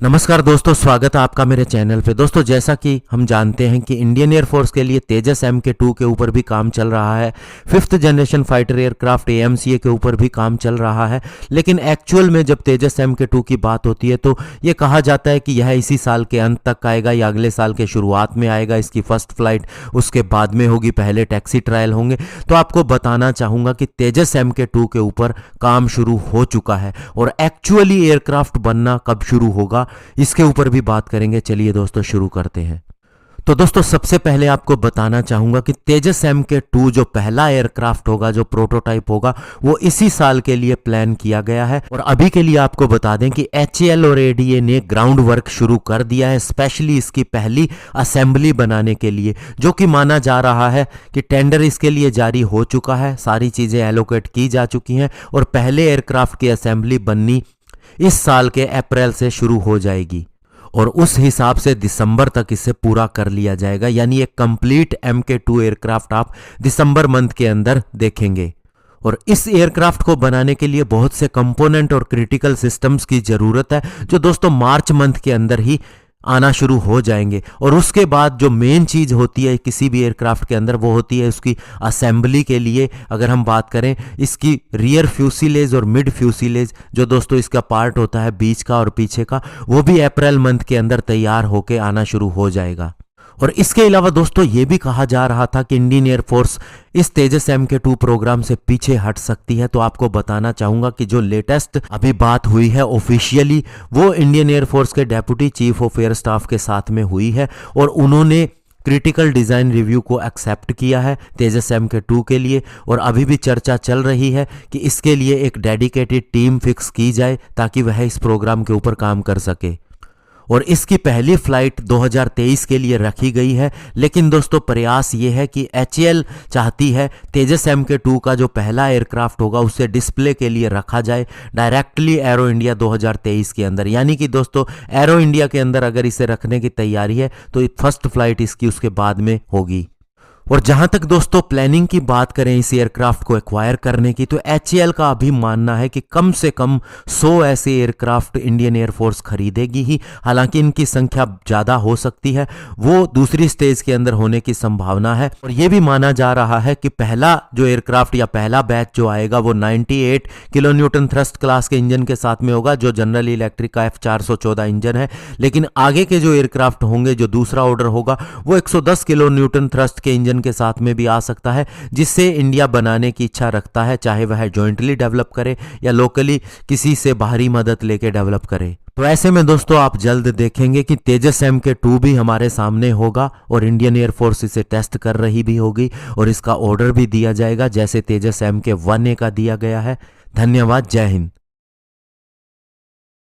नमस्कार दोस्तों, स्वागत है आपका मेरे चैनल पे। दोस्तों, जैसा कि हम जानते हैं कि इंडियन एयरफोर्स के लिए तेजस MK2 के ऊपर भी काम चल रहा है, 5th generation fighter aircraft AMCA के ऊपर भी काम चल रहा है। लेकिन एक्चुअल में जब तेजस MK2 की बात होती है तो ये कहा जाता है कि यह इसी साल के अंत तक आएगा या अगले साल के शुरुआत में आएगा। इसकी फर्स्ट फ्लाइट उसके बाद में होगी, पहले टैक्सी ट्रायल होंगे। तो आपको बताना चाहूँगा कि तेजस MK2 के ऊपर काम शुरू हो चुका है और एक्चुअली एयरक्राफ्ट बनना कब शुरू होगा इसके ऊपर भी बात करेंगे। चलिए दोस्तों, शुरू करते हैं। तो दोस्तों, सबसे पहले आपको बताना चाहूंगा कि तेजस MK2 जो पहला एयरक्राफ्ट होगा, जो प्रोटोटाइप होगा, वो इसी साल के लिए प्लान किया गया है। और अभी के लिए आपको बता दें कि HAL और ADA ने ग्राउंड वर्क शुरू कर दिया है, स्पेशली इसकी पहली असेंबली बनाने के लिए, जो कि माना जा रहा है कि टेंडर इसके लिए जारी हो चुका है, सारी चीजें एलोकेट की जा चुकी हैं और पहले एयरक्राफ्ट की असेंबली बननी इस साल के अप्रैल से शुरू हो जाएगी और उस हिसाब से दिसंबर तक इसे पूरा कर लिया जाएगा। यानी एक कंप्लीट MK2 एयरक्राफ्ट आप दिसंबर मंथ के अंदर देखेंगे। और इस एयरक्राफ्ट को बनाने के लिए बहुत से कंपोनेंट और क्रिटिकल सिस्टम्स की जरूरत है, जो दोस्तों मार्च मंथ के अंदर ही आना शुरू हो जाएंगे। और उसके बाद जो मेन चीज होती है किसी भी एयरक्राफ्ट के अंदर, वो होती है उसकी असेंबली के लिए। अगर हम बात करें इसकी रियर फ्यूसिलेज और मिड फ्यूसिलेज, जो दोस्तों इसका पार्ट होता है बीच का और पीछे का, वो भी अप्रैल मंथ के अंदर तैयार होके आना शुरू हो जाएगा। और इसके अलावा दोस्तों ये भी कहा जा रहा था कि इंडियन एयरफोर्स इस तेजस MK2 प्रोग्राम से पीछे हट सकती है। तो आपको बताना चाहूंगा कि जो लेटेस्ट अभी बात हुई है ऑफिशियली, वो इंडियन एयरफोर्स के deputy chief of air staff के साथ में हुई है और उन्होंने क्रिटिकल डिजाइन रिव्यू को एक्सेप्ट किया है तेजस MK2 के लिए। और अभी भी चर्चा चल रही है कि इसके लिए एक डेडिकेटेड टीम फिक्स की जाए ताकि वह इस प्रोग्राम के ऊपर काम कर सके। और इसकी पहली फ्लाइट 2023 के लिए रखी गई है। लेकिन दोस्तों प्रयास ये है कि HAL चाहती है तेजस MK2 का जो पहला एयरक्राफ्ट होगा उसे डिस्प्ले के लिए रखा जाए डायरेक्टली एरो इंडिया 2023 के अंदर। यानी कि दोस्तों एरो इंडिया के अंदर अगर इसे रखने की तैयारी है तो फर्स्ट फ्लाइट इसकी उसके बाद में होगी। और जहां तक दोस्तों प्लानिंग की बात करें इस एयरक्राफ्ट को एक्वायर करने की, तो HAL का अभी मानना है कि कम से कम 100 ऐसे एयरक्राफ्ट इंडियन एयरफोर्स खरीदेगी ही। हालांकि इनकी संख्या ज़्यादा हो सकती है, वो दूसरी स्टेज के अंदर होने की संभावना है। और ये भी माना जा रहा है कि पहला जो एयरक्राफ्ट या पहला बैच जो आएगा वो 98 किलोन्यूटन थ्रस्ट क्लास के इंजन के साथ में होगा, जो जनरल इलेक्ट्रिक का F414 इंजन है। लेकिन आगे के जो एयरक्राफ्ट होंगे, जो दूसरा ऑर्डर होगा, वो 110 किलोन्यूटन थ्रस्ट के इंजन के साथ में भी आ सकता है, जिससे इंडिया बनाने की इच्छा रखता है, चाहे वह जॉइंटली डेवलप करे या लोकली किसी से बाहरी मदद लेके डेवलप करे। तो ऐसे में दोस्तों आप जल्द देखेंगे कि तेजस MK2 भी हमारे सामने होगा और इंडियन एयरफोर्स इसे टेस्ट कर रही भी होगी और इसका ऑर्डर भी दिया जाएगा, जैसे तेजस MK1A का दिया गया है। धन्यवाद, जय हिंद।